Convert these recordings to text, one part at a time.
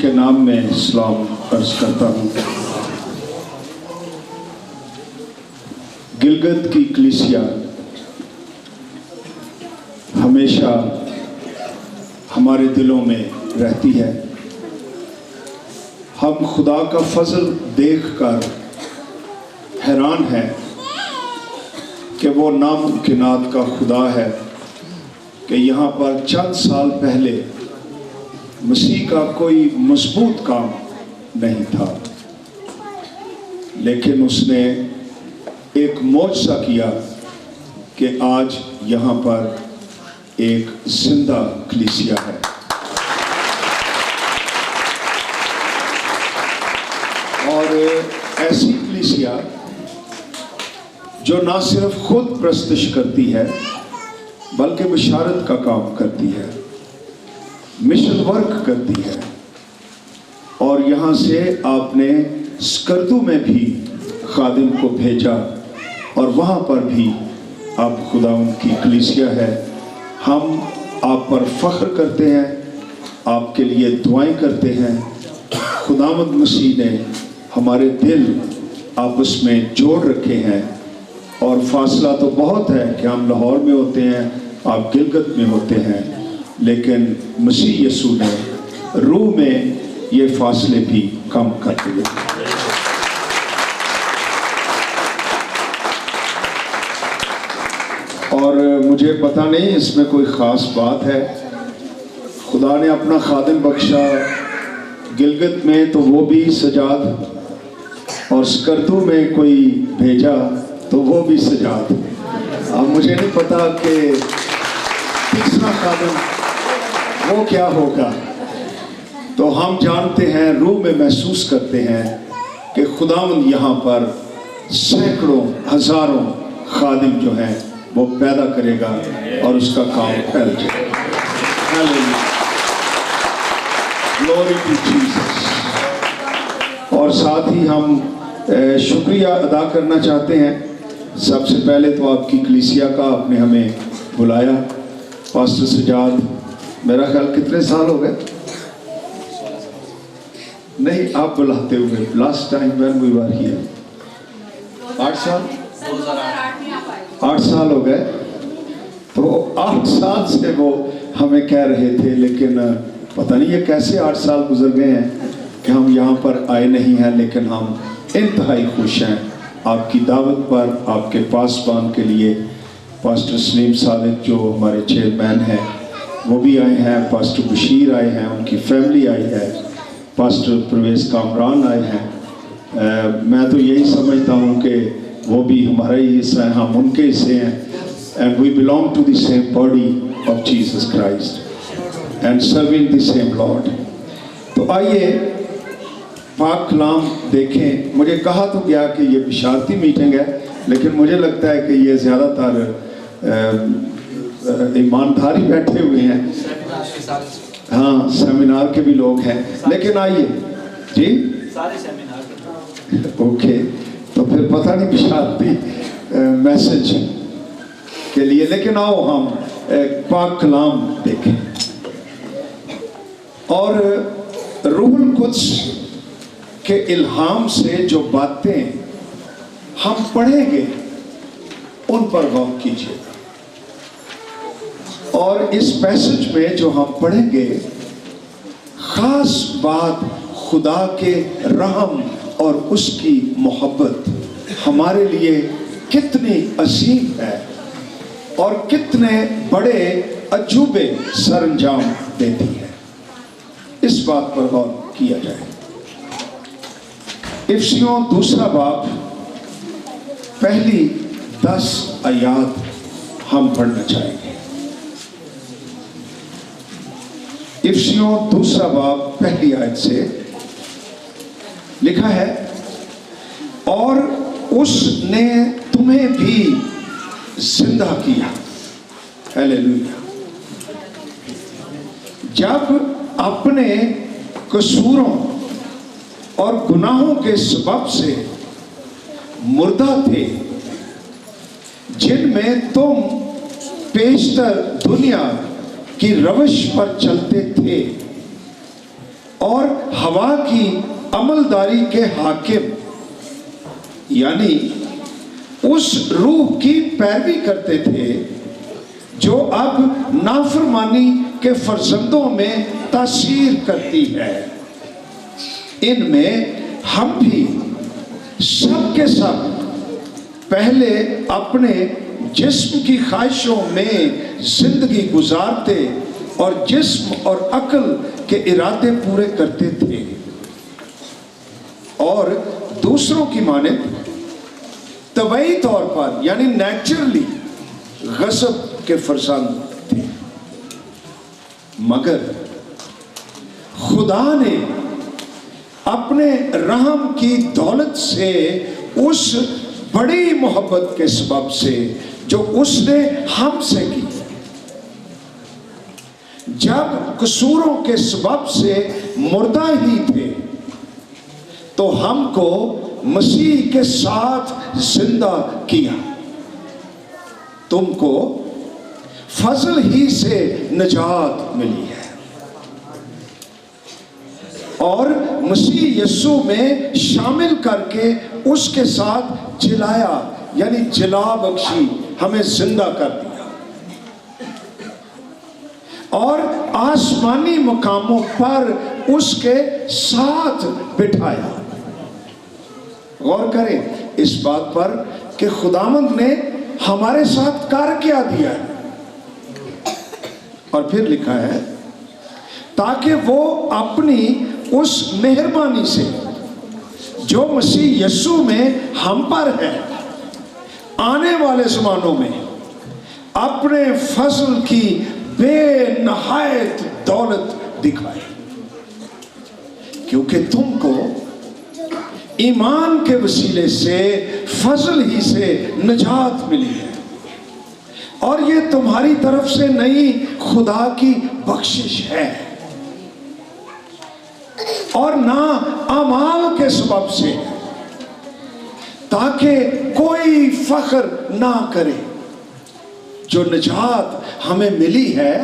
के नाम में सलाम अर्ज करता हूँ। गिलगत की कलीसिया हमेशा हमारे दिलों में रहती है। हम खुदा का फजल देखकर हैरान हैं कि वो नामुमकिनात का खुदा है कि यहाँ पर चंद साल पहले मसीह का कोई मजबूत काम नहीं था, लेकिन उसने एक मौजज़ा किया कि आज यहाँ पर एक जिंदा कलीसिया है। और ऐसी कलीसिया जो ना सिर्फ खुद प्रस्तुत करती है बल्कि बशारत का काम करती है, मिशन वर्क करती है। और यहाँ से आपने स्कर्दू में भी खादिम को भेजा और वहाँ पर भी आप खुदा उनकी कलीसिया है। हम आप पर फख्र करते हैं, आपके लिए दुआएं करते हैं। खुदावंद मसीह ने हमारे दिल आपस में जोड़ रखे हैं और फासला तो बहुत है कि हम लाहौर में होते हैं, आप गिलगत में होते हैं, लेकिन मसीह यीशु ने रूह में ये फासले भी कम कर दिए। और मुझे पता नहीं इसमें कोई ख़ास बात है। खुदा ने अपना खादिम बख्शा गिलगत में तो वो भी सजाद, और स्कर्दू में कोई भेजा तो वो भी सजाद। अब मुझे नहीं पता कि तीसरा खादिम वो क्या होगा। तो हम जानते हैं, रूह में महसूस करते हैं कि खुदावंद यहाँ पर सैकड़ों हज़ारों खादिम जो हैं वो पैदा करेगा और उसका काम फैल जाएगा। Glory to Jesus. और साथ ही हम शुक्रिया अदा करना चाहते हैं। सबसे पहले तो आपकी कलीसिया का आपने हमें बुलाया। पास्टर सजाद, मेरा ख्याल कितने साल हो गए? नहीं, आप बुलाते हुए last time when we were here 8 साल 8 साल हो गए। तो 8 साल से वो हमें कह रहे थे, लेकिन पता नहीं ये कैसे 8 साल गुजर गए हैं कि हम यहाँ पर आए नहीं हैं। लेकिन हम इंतहाई खुश हैं आपकी दावत पर, आपके पासबान के लिए। पास्टर सलीम सादिक जो हमारे चेयरमैन हैं वो भी आए हैं, पास्टर बशीर आए हैं, उनकी फैमिली आई है, पास्टर परवेज़ कामरान आए हैं। मैं तो यही समझता हूँ कि वो भी हमारा ही हिस्सा है, हम उनके हिस्से हैं। And we belong to the same body of Jesus Christ and serving the same Lord. तो आइए पाक कलाम देखें। मुझे कहा तो गया कि ये बिशारती मीटिंग है, लेकिन मुझे लगता है कि ये ज़्यादातर ईमानदारी बैठे हुए हैं। हाँ, सेमिनार के भी लोग हैं, लेकिन आइए जी सारे सेमिनार ओके। तो फिर पता नहीं बिशारती मैसेज के लिए, लेकिन आओ हम पाक कलाम देखें। और रूहुल कुद्स के इल्हाम से जो बातें हम पढ़ेंगे उन पर गौर कीजिएगा। और इस पैसेज में जो हम पढ़ेंगे, खास बात खुदा के रहम और उसकी मोहब्बत हमारे लिए कितनी असीम है और कितने बड़े अजूबे सरंजाम देती है, इस बात पर गौर किया जाए। इफिसियों 2 बाब पहली 10 आयात हम पढ़ना चाहेंगे। इफिसियों 2 बाब पहली आयत से लिखा है, और उसने तुम्हें भी जिंदा किया, हालेलुया, जब अपने कसूरों और गुनाहों के सबब से मुर्दा थे, जिनमें तुम पेशतर दुनिया की रवश पर चलते थे। اور ہوا کی عملداری کے حاکم یعنی اس روح کی پیروی کرتے تھے جو اب نافرمانی کے فرزندوں میں تاثیر کرتی ہے۔ ان میں ہم بھی سب کے سب پہلے اپنے جسم کی خواہشوں میں زندگی گزارتے اور جسم اور عقل کے ارادے پورے کرتے تھے اور دوسروں کی مانند طبعی طور پر یعنی نیچرلی غضب کے فرزند تھے، مگر خدا نے اپنے رحم کی دولت سے اس بڑی محبت کے سبب سے جو اس نے ہم سے کی، جب قصوروں کے سبب سے مردہ ہی تھے تو ہم کو مسیح کے ساتھ زندہ کیا۔ تم کو فضل ہی سے نجات ملی ہے اور مسیح یسوع میں شامل کر کے اس کے ساتھ جلایا یعنی جلا بخشی، ہمیں زندہ کر دیا اور آسمانی مقاموں پر اس کے ساتھ بٹھایا۔ غور کریں اس بات پر کہ خداوند نے ہمارے ساتھ کار کیا دیا ہے، اور پھر لکھا ہے تاکہ وہ اپنی اس مہربانی سے جو مسیح یسوع میں ہم پر ہے آنے والے زمانوں میں اپنے فضل کی بے نہایت دولت دکھائے، کیونکہ تم کو ایمان کے وسیلے سے فضل ہی سے نجات ملی ہے اور یہ تمہاری طرف سے نہیں، خدا کی بخشش ہے اور نہ اعمال کے سبب سے، تاکہ کوئی فخر نہ کرے۔ جو نجات ہمیں ملی ہے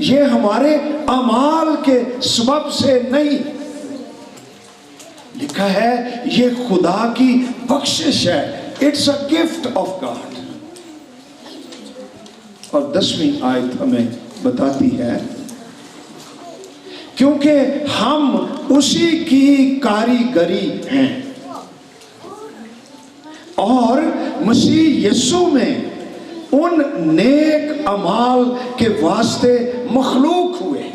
یہ ہمارے اعمال کے سبب سے نہیں، لکھا ہے یہ خدا کی بخشش ہے، it's a gift of God. اور 10ویں آیت ہمیں بتاتی ہے کیونکہ ہم اسی کی کاریگری ہیں اور مسیح یسوع میں ان نیک اعمال کے واسطے مخلوق ہوئے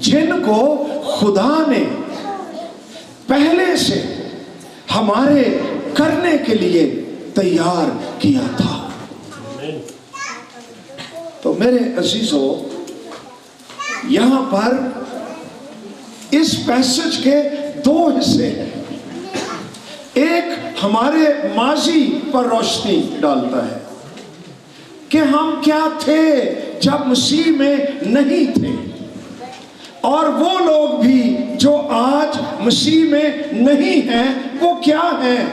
جن کو خدا نے پہلے سے ہمارے کرنے کے لیے تیار کیا تھا۔ تو میرے عزیزو، یہاں پر اس پیسج کے 2 حصے ہیں۔ ایک ہمارے ماضی پر روشنی ڈالتا ہے کہ ہم کیا تھے جب مسیح میں نہیں تھے، اور وہ لوگ بھی جو آج مسیح میں نہیں ہیں وہ کیا ہیں،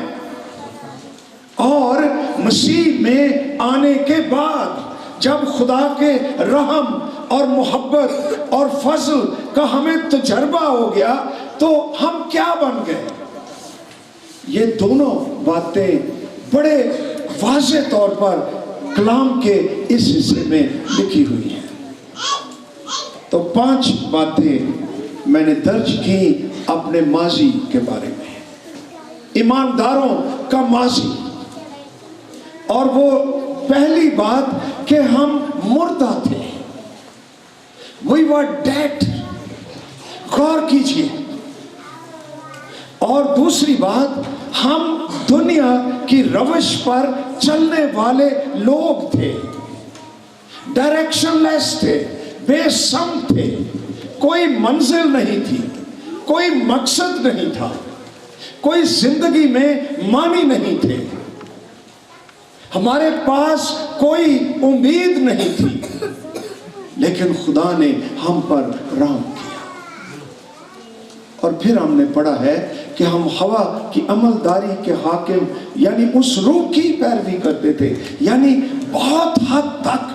اور مسیح میں آنے کے بعد جب خدا کے رحم اور محبت اور فضل کا ہمیں تجربہ ہو گیا تو ہم کیا بن گئے۔ یہ دونوں باتیں بڑے واضح طور پر کلام کے اس حصے میں لکھی ہوئی ہیں۔ تو 5 باتیں میں نے درج کی اپنے ماضی کے بارے میں، ایمانداروں کا ماضی، اور وہ پہلی بات کہ ہم مردہ تھے، we were dead، غور کیجئے، اور دوسری بات ہم دنیا کی روش پر چلنے والے لوگ تھے، ڈائریکشن لیس تھے، بے سمت تھے، کوئی منزل نہیں تھی، کوئی مقصد نہیں تھا، کوئی زندگی میں معنی نہیں تھے، ہمارے پاس کوئی امید نہیں تھی، لیکن خدا نے ہم پر رحم کیا۔ اور پھر ہم نے پڑھا ہے کہ ہم ہوا کی عملداری کے حاکم یعنی اس روح کی پیروی کرتے تھے، یعنی بہت حد تک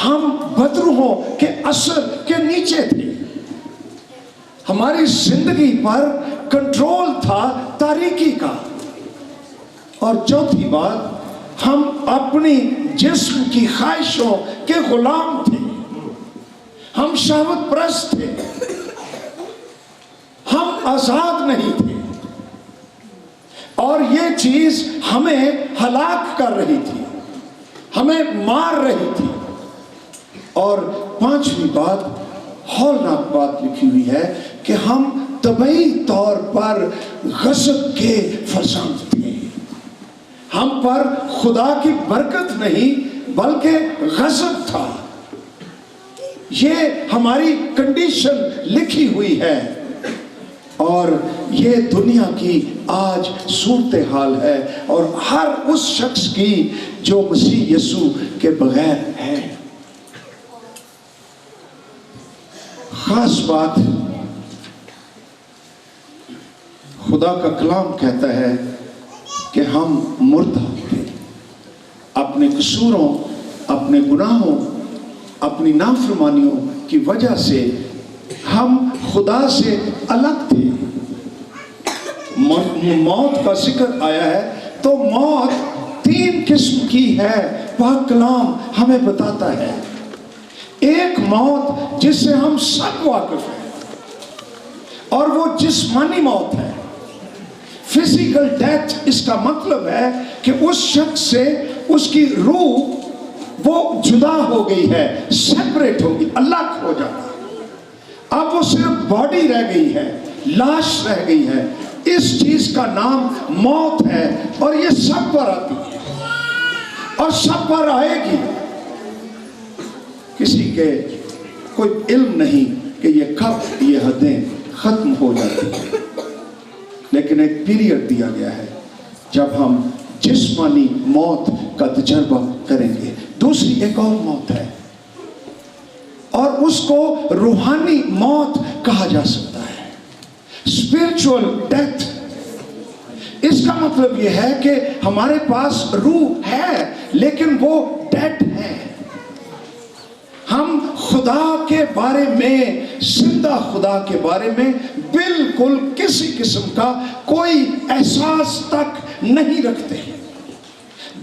ہم بدروحوں کے اثر کے نیچے تھے، हमारी जिंदगी पर कंट्रोल था तारीकी का। और चौथी बात, हम अपनी जिस्म की ख्वाहिशों के गुलाम थे, हम शहवत परस्त थे, हम आजाद नहीं थे, और ये चीज हमें हलाक कर रही थी, हमें मार रही थी। और पांचवी बात, हौलनाक बात लिखी हुई है कि हम तबई तौर पर गज़ब के फरजंद थे। हम पर खुदा की बरकत नहीं बल्कि गज़ब था। ये हमारी कंडीशन लिखी हुई है और ये दुनिया की आज सूरत हाल है, और हर उस शख्स की जो मसीह यीशु के बगैर है। खास बात, खुदा का कलाम कहता है कि हम मुर्दा थे, अपने कसूरों, अपने गुनाहों, अपनी नाफरमानियों की वजह से हम खुदा से अलग थे। मौत का जिक्र आया है, तो मौत तीन किस्म की है, पाक कलाम हमें बताता है। एक मौत जिससे हम सब वाकिफ हैं, और वो जिस्मानी मौत है, फिजिकल डेथ। इसका मतलब है कि उस शख्स से उसकी रूह वो जुदा हो गई है, सेपरेट हो गई, अलग हो जाना। अब वो सिर्फ बॉडी रह गई है, लाश रह गई है। इस चीज का नाम मौत है, और ये सब पर आती है और सब पर आएगी। किसी के कोई इल्म नहीं कि ये कब ये हदें खत्म हो जाती हैं, लेकिन एक पीरियड दिया गया है जब हम जिस्मानी मौत का तजर्बा करेंगे। दूसरी एक और मौत है, और उसको रूहानी मौत कहा जा सकता है, स्पिरिचुअल डेथ। इसका मतलब यह है कि हमारे पास रूह है लेकिन वो डेड है। हम खुदा के बारे में, जिंदा खुदा के बारे में बिल्कुल किसी किस्म का कोई एहसास तक नहीं रखते,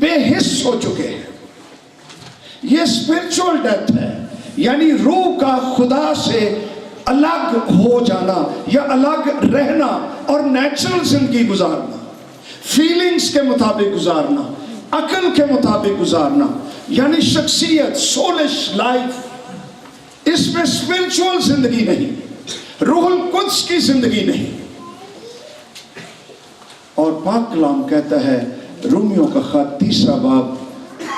बेहिस हो चुके हैं। ये स्पिरिचुअल डेथ है, यानी रूह का खुदा से अलग हो जाना या अलग रहना और नेचुरल जिंदगी गुजारना, फीलिंग्स के मुताबिक गुजारना, अकल के मुताबिक गुजारना, यानी शख्सियत, सोलिश लाइफ। इसमें स्पिरिचुअल जिंदगी नहीं, रूहुल कुद्स की जिंदगी नहीं। और पाक कलाम कहता है, रोमियो का खत 3 बाब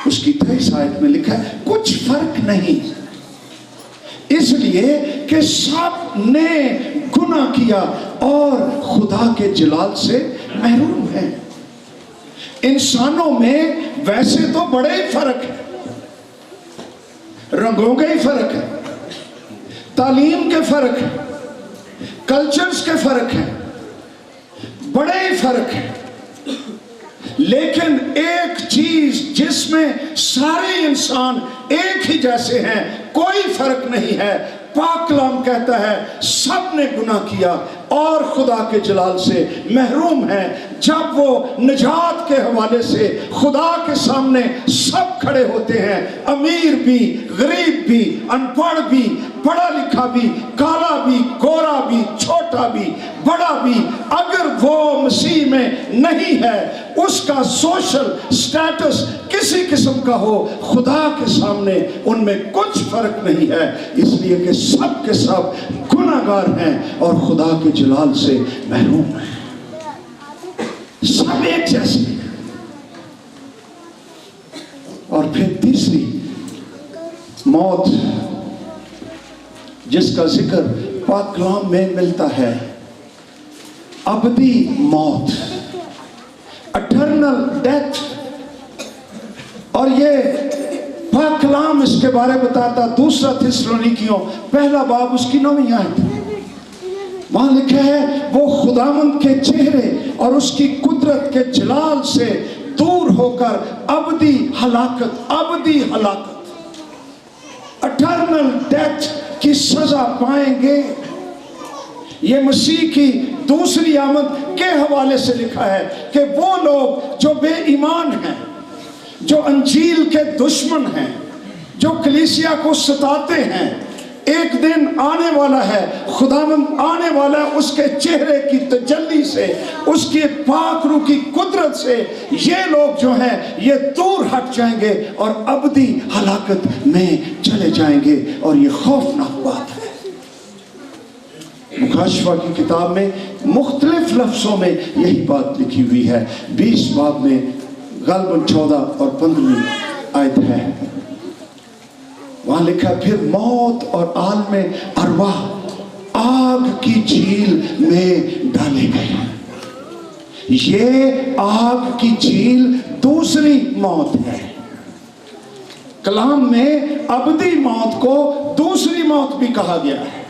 उसकी 23 आयत में लिखा है, कुछ फर्क नहीं, इसलिए कि सब ने गुनाह किया और खुदा के जलाल से महरूम है। इंसानों में वैसे तो बड़े ही फर्क है, रंगों के ही फर्क है, तालीम के फर्क है, कल्चर्स के फर्क है, बड़े ही फर्क है, लेकिन एक चीज जिसमें सारे इंसान एक ही जैसे हैं, कोई फर्क नहीं है। पाक कलाम कहता है सब ने गुनाह किया और खुदा के जलाल से महरूम है। जब वो निजात के हवाले से खुदा के सामने सब खड़े होते हैं, अमीर भी, गरीब भी, अनपढ़ भी, पढ़ा लिखा भी, काला भी, गोरा भी, छोटा भी, बड़ा भी, अगर वो मसीह में नहीं है, उसका सोशल स्टेटस किसी किस्म का हो, खुदा के सामने उनमें कुछ फर्क नहीं है, इसलिए कि सब के सब गुनाहगार हैं और खुदा के जलाल से महरूम हैं। सब एक जैसे। और फिर तीसरी मौत जिसका जिक्र पाक कलाम में मिलता है, अबदी मौत, इटर्नल डेथ। और ये पाक कलाम इसके बारे में बताता, 2 थिस्सलुनीकियों 1 बाब उसकी 9वीं आयत, वहां लिखा है, वो खुदावंद के चेहरे और उसकी कुदरत के जलाल से दूर होकर अबदी हलाकत, अबदी हलाकत, इटर्नल डेथ की सजा पाएंगे। ये मसीह की दूसरी आमद के हवाले से लिखा है कि वो लोग जो बेईमान हैं, जो अंजील के दुश्मन हैं, जो कलीसिया को सताते हैं, एक दिन आने वाला है, खुदावंद आने वाला है, उसके चेहरे की तजल्ली से, उसके पाक रूह की कुदरत से ये लोग जो हैं ये दूर हट जाएंगे और अबदी हलाकत में चले जाएंगे। और ये खौफनाक बात है। मुकाशफा की किताब में मुख्तलिफ लफ्ज़ों में यही बात लिखी हुई है। 20 बाब में ग़ालिबन 14 और 15 आयत है, वहां लिखा है, फिर मौत और आलम अरवाह आग की झील में डाले गए। ये आग की झील दूसरी मौत है। कलाम में अबदी मौत को दूसरी मौत भी कहा गया है।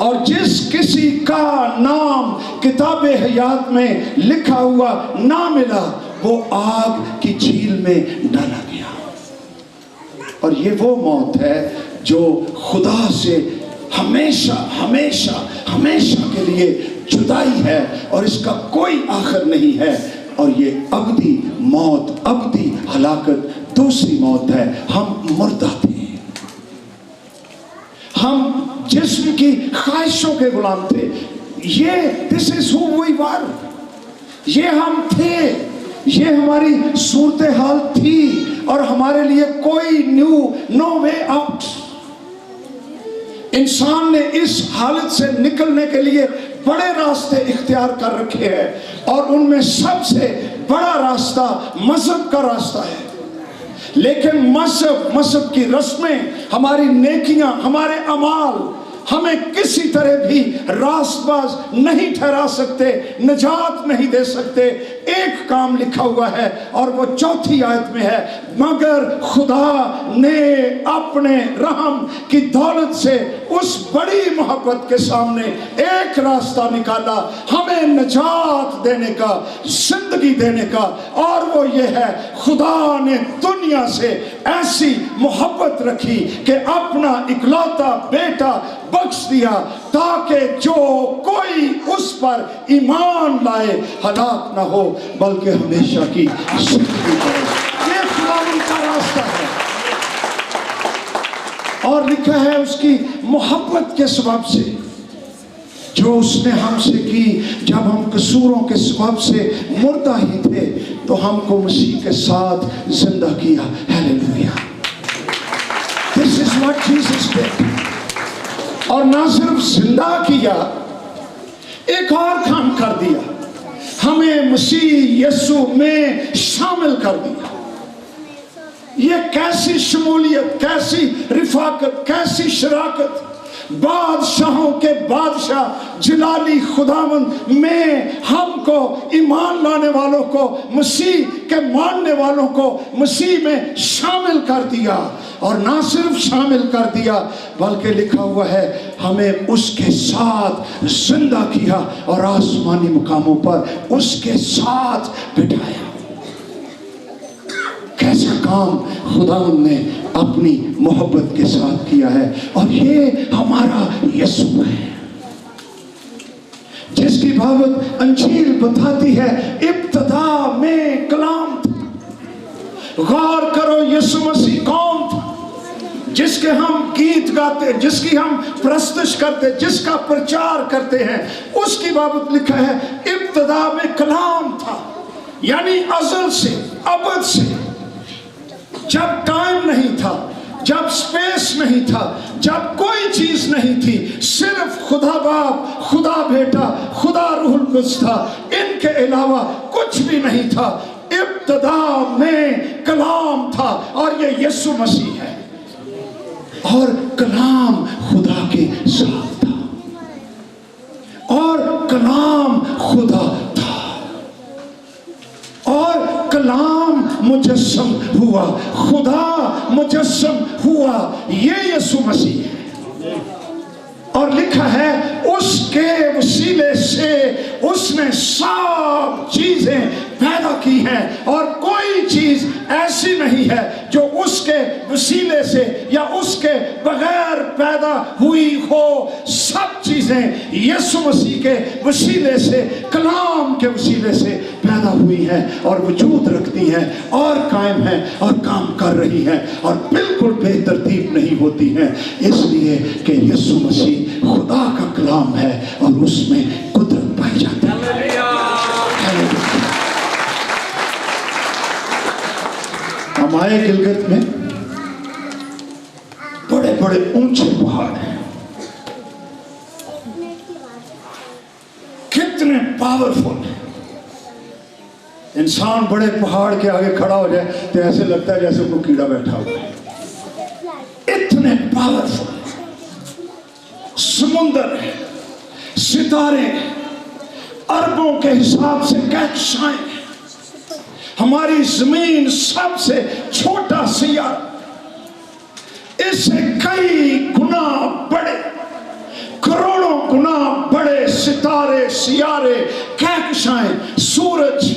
और जिस किसी का नाम किताब हयात में लिखा हुआ ना मिला, वो आग की झील में डाला गया। और ये वो मौत है जो खुदा से हमेशा हमेशा हमेशा के लिए जुदाई है और इसका कोई आखिर नहीं है। और ये अबदी मौत, अबदी हलाकत दूसरी मौत है। हम मुर्दा थे, हम जिस्म की ख्वाहिशों के गुलाम थे। ये this is who we were, ये हम थे, ये हमारी सूरत हाल थी और हमारे लिए कोई नो वे आउट। इंसान ने इस हालत से निकलने के लिए बड़े रास्ते इख्तियार कर रखे हैं और उनमें सबसे बड़ा रास्ता मजहब का रास्ता है। लेकिन मजहब की रस्में, हमारी नेकियां, हमारे अमाल हमें किसी तरह भी रास्तबाज नहीं ठहरा सकते, निजात नहीं दे सकते। एक काम लिखा हुआ है और वो 4थी आयत में है, मगर खुदा ने अपने रहम की दौलत से उस बड़ी मोहब्बत के सामने एक रास्ता निकाला, हमें निजात देने का, जिंदगी देने का। और वो ये है, खुदा ने दुनिया से ऐसी मोहब्बत रखी कि अपना इकलौता बेटा बख्श दिया ताकि जो कोई उस पर ईमान लाए हलाक ना हो बल्कि हमेशा की जिंदगी पाए। ये खुदावंद का रास्ता है। और लिखा है उसकी मोहब्बत के सबब से जो उसने हमसे की, जब हम कसूरों के सबब से मुर्दा ही थे तो हमको मसीह के साथ जिंदा किया। Hallelujah. This is what Jesus did. और ना सिर्फ जिंदा किया, एक और काम कर दिया, हमें मसीह यीशु में शामिल कर दिया। ये कैसी शमूलियत, कैसी रिफाकत, कैसी शराकत। बादशाहों के बादशाह जलाली खुदावंद में हमको, ईमान लाने वालों को, मसीह के मानने वालों को मसीह में शामिल कर दिया। और ना सिर्फ शामिल कर दिया बल्कि लिखा हुआ है हमें उसके साथ जिंदा किया और आसमानी मुकामों पर उसके साथ बिठाया। कैसा काम खुदावंद ने अपनी मोहब्बत के साथ किया है। और ये हमारा यीशु है जिसकी बाबत अंजील बताती है, इब्तिदा में कलाम था। गौर करो, यीशु मसीह कौन था जिसके हम गीत गाते, जिसकी हम प्रस्तुत करते, जिसका प्रचार करते हैं, उसकी बाबत लिखा है इब्तिदा में कलाम था। यानी अज़ल से, अबद से, जब टाइम नहीं था, जब स्पेस नहीं था, जब कोई चीज नहीं थी, सिर्फ खुदा बाप, खुदा बेटा, खुदा रूहुल कुद्स था, इनके अलावा कुछ भी नहीं था। इब्तिदा में कलाम था और ये यीशु मसीह है। और कलाम खुदा के साथ था और कलाम खुदा था और कलाम मुजस्सम हुआ, खुदा मुजस्सम हुआ। ये यीशु मसीह है। और लिखा है उसके वसीले से उसने सब चीजें पैदा की हैं और कोई चीज ऐसी नहीं है जो उसके वसीले से या उसके बगैर पैदा हुई हो। सब चीजें यीशु मसीह के वसीले से, कलाम के वसीले से पैदा हुई हैं और वजूद रखती हैं और कायम हैं और काम कर रही हैं और बिल्कुल बेतरतीब नहीं होती हैं, इसलिए कि यीशु मसीह खुदा का कलाम है और उसमें कुदरत पाई जाती है। हम आए गिलगित में, बड़े बड़े ऊंचे पहाड़ हैं, कितने पावरफुल हैं। इंसान बड़े पहाड़ के आगे खड़ा हो जाए तो ऐसे लगता है जैसे कोई कीड़ा बैठा हुआ है, इतने पावरफुल। समुंदर है, सितारे अरबों के हिसाब से कहकशाएं, हमारी जमीन सबसे छोटा सियारा, इससे कई गुना बड़े, करोड़ों गुना बड़े सितारे, सियारे, कहकशाएं, सूरज,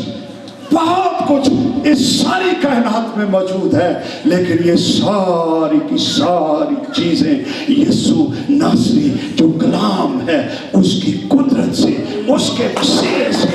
बहुत कुछ इस सारी कायनात में मौजूद है। लेकिन ये सारी की सारी चीजें यीशु नासरी जो कलाम है उसकी कुदरत से, उसके वसीले से